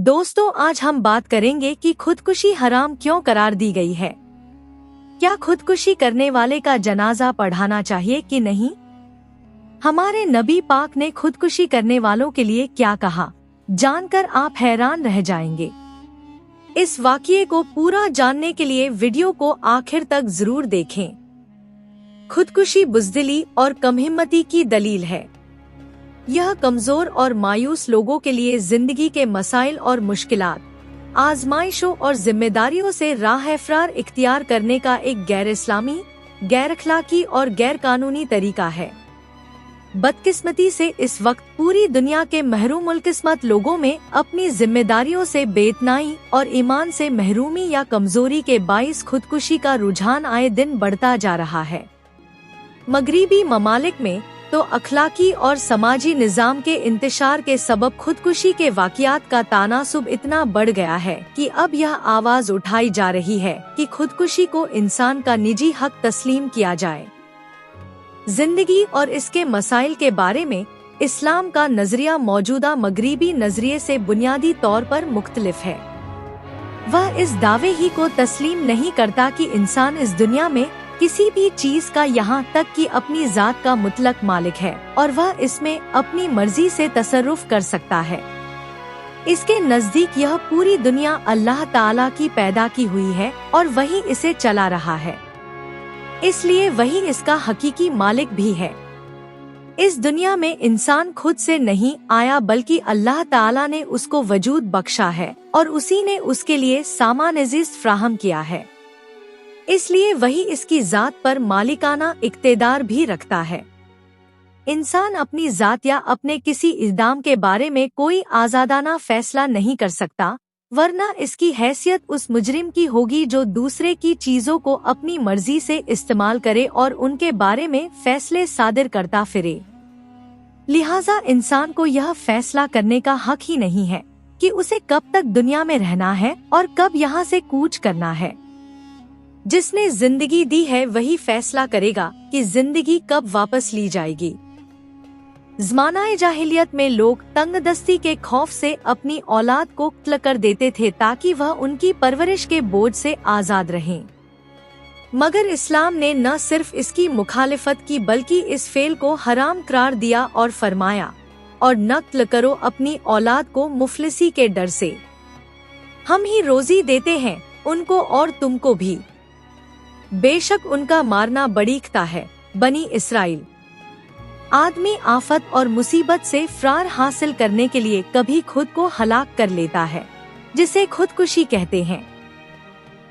दोस्तों, आज हम बात करेंगे कि खुदकुशी हराम क्यों करार दी गई है। क्या खुदकुशी करने वाले का जनाजा पढ़ाना चाहिए कि नहीं? हमारे नबी पाक ने खुदकुशी करने वालों के लिए क्या कहा, जानकर आप हैरान रह जाएंगे। इस वाक़ये को पूरा जानने के लिए वीडियो को आखिर तक जरूर देखें। खुदकुशी बुज़दिली और कमहिम्मती की दलील है। यह कमजोर और मायूस लोगों के लिए जिंदगी के मसाइल और मुश्किलात, आजमाइशों और जिम्मेदारियों से राह इफ्रार इख्तियार करने का एक गैर इस्लामी, गैर अखलाकी और गैर कानूनी तरीका है। बदकिस्मती से इस वक्त पूरी दुनिया के महरूमुल किस्मत लोगों में अपनी जिम्मेदारियों से बेइत्नाई और ईमान से महरूमी या कमजोरी के बाइस खुदकुशी का रुझान आए दिन बढ़ता जा रहा है। मगरिबी ममालिक में तो अखलाकी और समाजी निज़ाम के इंतशार के सबब खुदकुशी के वाक़यात का तानासुब इतना बढ़ गया है कि अब यह आवाज़ उठाई जा रही है कि खुदकुशी को इंसान का निजी हक तस्लीम किया जाए। जिंदगी और इसके मसाइल के बारे में इस्लाम का नजरिया मौजूदा मगरिबी नजरिए से बुनियादी तौर पर मुख्तलिफ है। वह इस दावे ही को तस्लीम नहीं करता कि इंसान इस दुनिया में किसी भी चीज का यहाँ तक कि अपनी जात का मुतलक मालिक है और वह इसमें अपनी मर्जी से तसर्रुफ कर सकता है। इसके नजदीक यह पूरी दुनिया अल्लाह ताला की पैदा की हुई है और वही इसे चला रहा है, इसलिए वही इसका हकीकी मालिक भी है। इस दुनिया में इंसान खुद से नहीं आया बल्कि अल्लाह ताला ने उसको वजूद बख्शा है और उसी ने उसके लिए सामान इज़्ज़त फ्राहम किया है, इसलिए वही इसकी जात पर मालिकाना इख्तियार भी रखता है। इंसान अपनी जात या अपने किसी इक़दाम के बारे में कोई आज़ादाना फैसला नहीं कर सकता, वरना इसकी हैसियत उस मुजरिम की होगी जो दूसरे की चीजों को अपनी मर्जी से इस्तेमाल करे और उनके बारे में फैसले सादिर करता फिरे। लिहाजा इंसान को यह फैसला करने का हक ही नहीं है कि उसे कब तक दुनिया में रहना है और कब यहाँ से कूच करना है। जिसने जिंदगी दी है वही फैसला करेगा कि जिंदगी कब वापस ली जाएगी। ज़माना-ए जाहिलियत में लोग तंगदस्ती के खौफ से अपनी औलाद को कत्ल कर देते थे ताकि वह उनकी परवरिश के बोझ से आज़ाद रहें। मगर इस्लाम ने न सिर्फ इसकी मुखालिफत की बल्कि इस फेल को हराम करार दिया और फरमाया, और न कत्ल करो अपनी औलाद को मुफलिसी के डर से। हम ही रोजी देते हैं उनको और तुमको भी, बेशक उनका मारना बड़ीख्ता है। बनी इसराइल। आदमी आफत और मुसीबत से फरार हासिल करने के लिए कभी खुद को हलाक कर लेता है, जिसे खुदकुशी कहते हैं।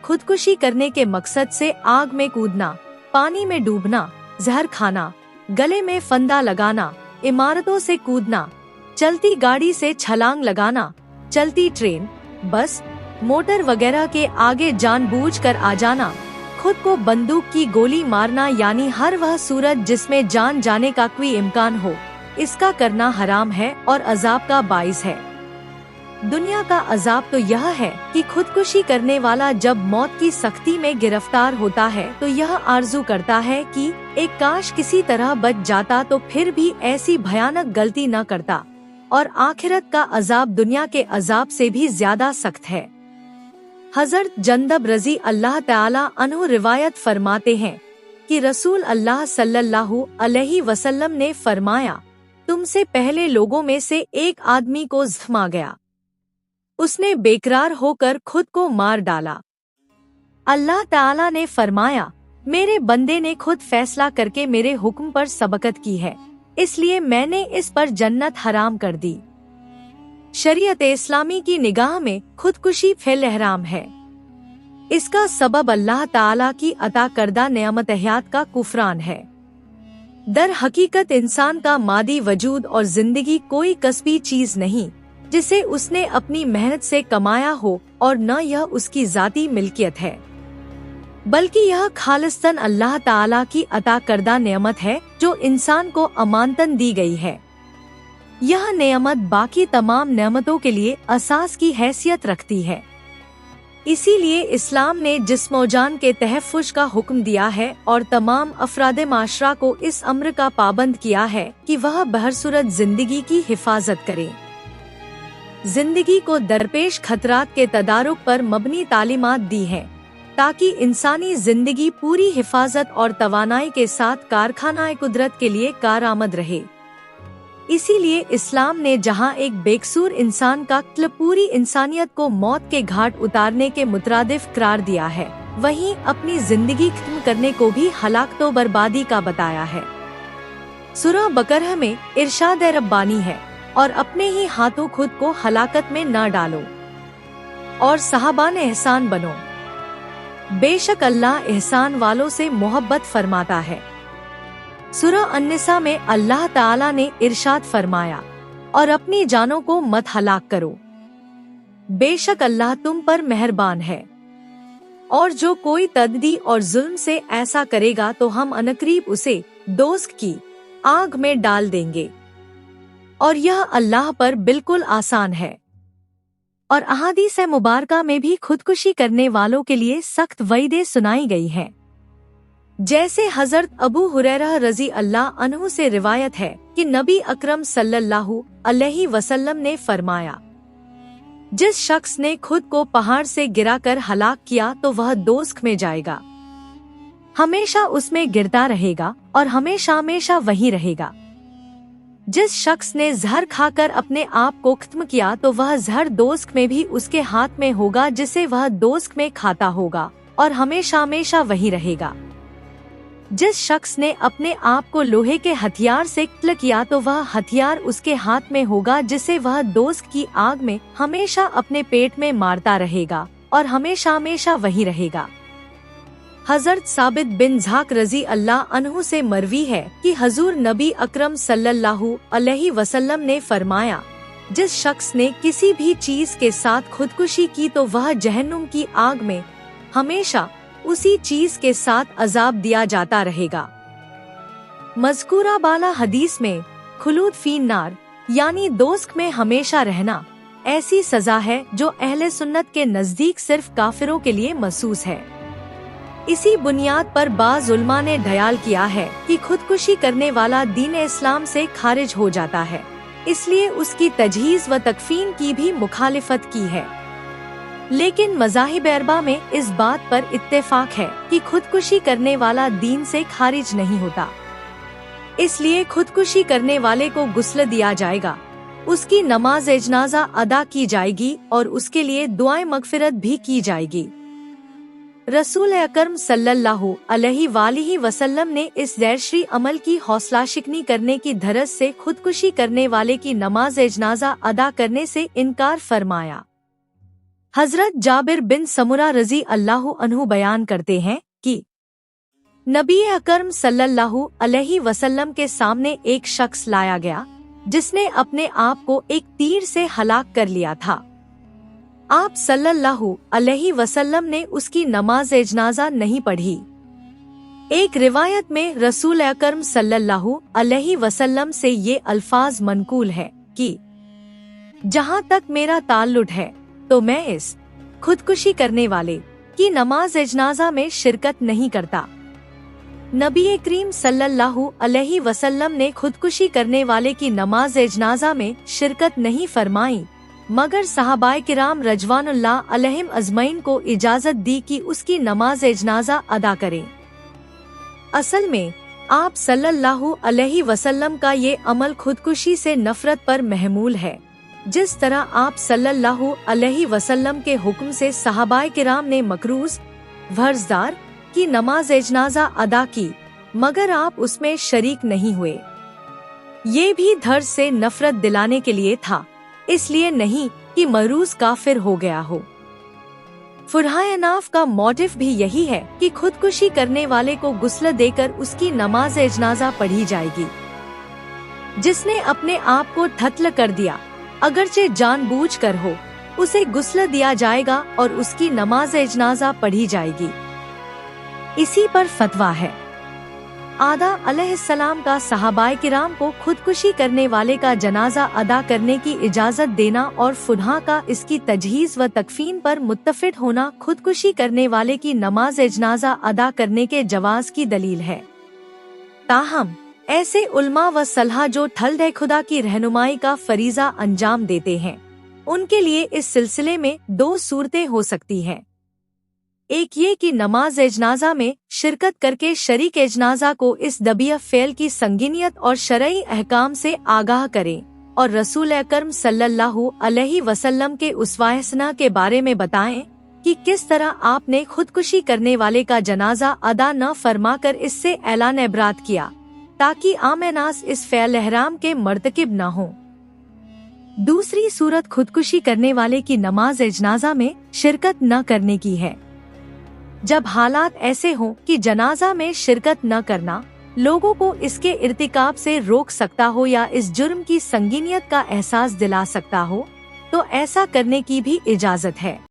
खुदकुशी करने के मकसद से आग में कूदना, पानी में डूबना, जहर खाना, गले में फंदा लगाना, इमारतों से कूदना, चलती गाड़ी से छलांग लगाना, चलती ट्रेन, बस, मोटर वगैरह के आगे जानबूझकर आ जाना, खुद को बंदूक की गोली मारना, यानी हर वह सूरत जिसमें जान जाने का कोई इम्कान हो, इसका करना हराम है और अजाब का बाइस है। दुनिया का अजाब तो यह है कि खुदकुशी करने वाला जब मौत की सख्ती में गिरफ्तार होता है तो यह आरजू करता है कि एक काश किसी तरह बच जाता तो फिर भी ऐसी भयानक गलती न करता, और आखिरत का अजाब दुनिया के अजाब से भी ज्यादा सख्त है। हज़रत जंदब रज़ी अल्लाह ताला अन्हु रिवायत फरमाते हैं कि रसूल अल्लाह सल्लल्लाहु अलैहि वसल्लम ने फरमाया, तुमसे पहले लोगों में से एक आदमी को ज़ख्म आ गया, उसने बेकरार होकर खुद को मार डाला। अल्लाह ताला ने फरमाया, मेरे बंदे ने खुद फैसला करके मेरे हुक्म पर सबकत की है, इसलिए मैंने इस पर जन्नत हराम कर दी। शरीयत इस्लामी की निगाह में खुदकुशी फेल हराम है। इसका सबब अल्लाह ताला की अता करदा नेमत हयात का कुफरान है। दर हकीकत इंसान का मादी वजूद और जिंदगी कोई कसबी चीज नहीं जिसे उसने अपनी मेहनत से कमाया हो, और न यह उसकी जाती मिल्कियत है, बल्कि यह खालिस्तन अल्लाह ताला की अता करदा नेमत है जो इंसान को अमानतन दी गई है। यह नेमत बाकी तमाम नेमतों के लिए असास की हैसियत रखती है। इसीलिए इस्लाम ने जिस्म और जान के तहफ़्फ़ुज़ का हुक्म दिया है और तमाम अफराद माशरा को इस अम्र का पाबंद किया है कि वह बहरसूरत जिंदगी की हिफाजत करें। जिंदगी को दरपेश खतरात के तदारुक पर मबनी तालीमात दी हैं, ताकि इंसानी जिंदगी पूरी हिफाजत और तवानाई के साथ कारखानाए कुदरत के लिए कारआमद रहे। इसीलिए इस्लाम ने जहां एक बेकसूर इंसान का कत्ल पूरी इंसानियत को मौत के घाट उतारने के मुतरादिफ करार दिया है, वहीं अपनी जिंदगी खत्म करने को भी हलाकत व बर्बादी का बताया है। सूरह बकरह में इरशाद रब्बानी है, और अपने ही हाथों खुद को हलाकत में न डालो और साहबान एहसान बनो। बेशक अल्लाह एहसान वालों से मोहब्बत फरमाता है। सूरह अन्निसा में अल्लाह ताला ने इरशाद फरमाया, और अपनी जानों को मत हलाक करो, बेशक अल्लाह तुम पर मेहरबान है। और जो कोई तददी और जुल्म से ऐसा करेगा तो हम अनकरीब उसे दोज़ख की आग में डाल देंगे, और यह अल्लाह पर बिल्कुल आसान है। और अहादीस मुबारका में भी खुदकुशी करने वालों के लिए सख्त वईदें सुनाई गई हैं। जैसे हजरत अबू हुरैरा रजी अल्लाह अन्हु से रिवायत है कि नबी अकरम सल्लल्लाहु अलैहि वसल्लम ने फरमाया, जिस शख्स ने खुद को पहाड़ से गिराकर हलाक किया तो वह दोज़ख में जाएगा, हमेशा उसमें गिरता रहेगा और हमेशा हमेशा वहीं रहेगा। जिस शख्स ने जहर खाकर अपने आप को खत्म किया तो वह जहर दोज़ख में भी उसके हाथ में होगा, जिसे वह दोज़ख में खाता होगा और हमेशा हमेशा वहीं रहेगा। जिस शख्स ने अपने आप को लोहे के हथियार से कत्ल किया तो वह हथियार उसके हाथ में होगा, जिसे वह दोज़ख की आग में हमेशा अपने पेट में मारता रहेगा और हमेशा हमेशा वहीं रहेगा। हजरत साबित बिन झाक रजी अल्लाह अन्हु से मरवी है कि हजूर नबी अकरम सल्लल्लाहु अलैहि वसल्लम ने फरमाया, जिस शख्स ने किसी भी चीज के साथ खुदकुशी की तो वह जहन्नुम की आग में हमेशा उसी चीज के साथ अजाब दिया जाता रहेगा। मज़कूरा बाला हदीस में खुलूद फी नार यानी दोज़ख में हमेशा रहना ऐसी सजा है जो अहले सुन्नत के नजदीक सिर्फ काफिरों के लिए मखसूस है। इसी बुनियाद पर बाज़ उलमा ने ख्याल किया है कि खुदकुशी करने वाला दीन इस्लाम से खारिज हो जाता है, इसलिए उसकी तजहीज़ व तकफीन की भी मुखालिफत की है। लेकिन मज़ाहिब अरबा में इस बात पर इत्तेफाक है कि खुदकुशी करने वाला दीन से खारिज नहीं होता। इसलिए खुदकुशी करने वाले को गुस्ल दिया जाएगा, उसकी नमाज इजनाजा अदा की जाएगी और उसके लिए दुआए मगफिरत भी की जाएगी। रसूल अकरम सल्लल्लाहु अलैहि वसल्लम ने इस गैरशरी अमल की हौसला शिकनी करने की धरस से खुदकुशी करने वाले की नमाज इजनाजा अदा करने से इनकार फरमाया। हजरत जाबिर बिन समुरा रजी अल्लाह अन्हु बयान करते हैं कि नबी अकरम सल्लल्लाहु अलैहि वसल्लम के सामने एक शख्स लाया गया जिसने अपने आप को एक तीर से हलाक कर लिया था। आप सल्लल्लाहु अलैहि वसल्लम ने उसकी नमाज इजनाजा नहीं पढ़ी। एक रिवायत में रसूल अकरम सल्लल्लाहु अलैहि वसल्लम से ये अल्फाज मनकूल है कि जहाँ तक मेरा ताल्लुक है तो मैं इस खुदकुशी करने वाले की नमाज इजनाजा में शिरकत नहीं करता। नबी करीम सल्लल्लाहु अलैहि वसल्लम ने खुदकुशी करने वाले की नमाज इजनाजा में शिरकत नहीं फरमाई, मगर सहाबाए किराम रजवानुल्लाह अलैहिम अजमईन को इजाजत दी कि उसकी नमाज इजनाजा अदा करें। असल में आप सल्लल्लाहु अलैहि वसल्लम का ये अमल खुदकुशी से नफरत पर महमूल है। जिस तरह आप सल्लल्लाहु अलैहि वसल्लम के हुक्म से सहाबाए किराम ने मकरूज वर्जदार की नमाज इजनाजा अदा की, मगर आप उसमें शरीक नहीं हुए। ये भी धर्ज से नफरत दिलाने के लिए था, इसलिए नहीं कि मरूज काफिर हो गया हो। फुरहाए नाफ का मोटिव भी यही है कि खुदकुशी करने वाले को गुस्ल देकर उसकी नमाज इजनाजा पढ़ी जाएगी। जिसने अपने आप को ठत्ल कर दिया, अगरचे जानबूझकर हो, उसे गुस्ल दिया जाएगा और उसकी नमाज इजनाजा पढ़ी जाएगी। इसी पर फतवा है। आदा अलैहिस्सलाम का सहाबाए किराम को खुदकुशी करने वाले का जनाजा अदा करने की इजाजत देना और फुनहा का इसकी तजहीज़ व तकफीन पर मुत्तफिक होना खुदकुशी करने वाले की नमाज इजनाजा अदा करने के जवाज की दलील है। ताहम ऐसे उल्मा व सलहा जो ठल्द खुदा की रहनुमाई का फरीजा अंजाम देते हैं, उनके लिए इस सिलसिले में 2 सूरतें हो सकती हैं। एक ये कि नमाज एजनाजा में शिरकत करके शरीक एजनाजा को इस दबिया फ़ेल की संगीनियत और शरई अहकाम से आगाह करें और रसूल अकरम सल्लल्लाहु अलैहि वसल्लम के उस्वा हसना के बारे में बताएं कि किस तरह आपने खुदकुशी करने वाले का जनाजा अदा न फरमाकर इससे ऐलान इबरात किया, ताकि आमनास इस फ़ेल एहराम के मर्तकिब न हो। दूसरी सूरत खुदकुशी करने वाले की नमाज एजनाजा में शिरकत न करने की है। जब हालात ऐसे हों कि जनाजा में शिरकत न करना लोगों को इसके इर्तिकाब से रोक सकता हो या इस जुर्म की संगीनियत का एहसास दिला सकता हो, तो ऐसा करने की भी इजाजत है।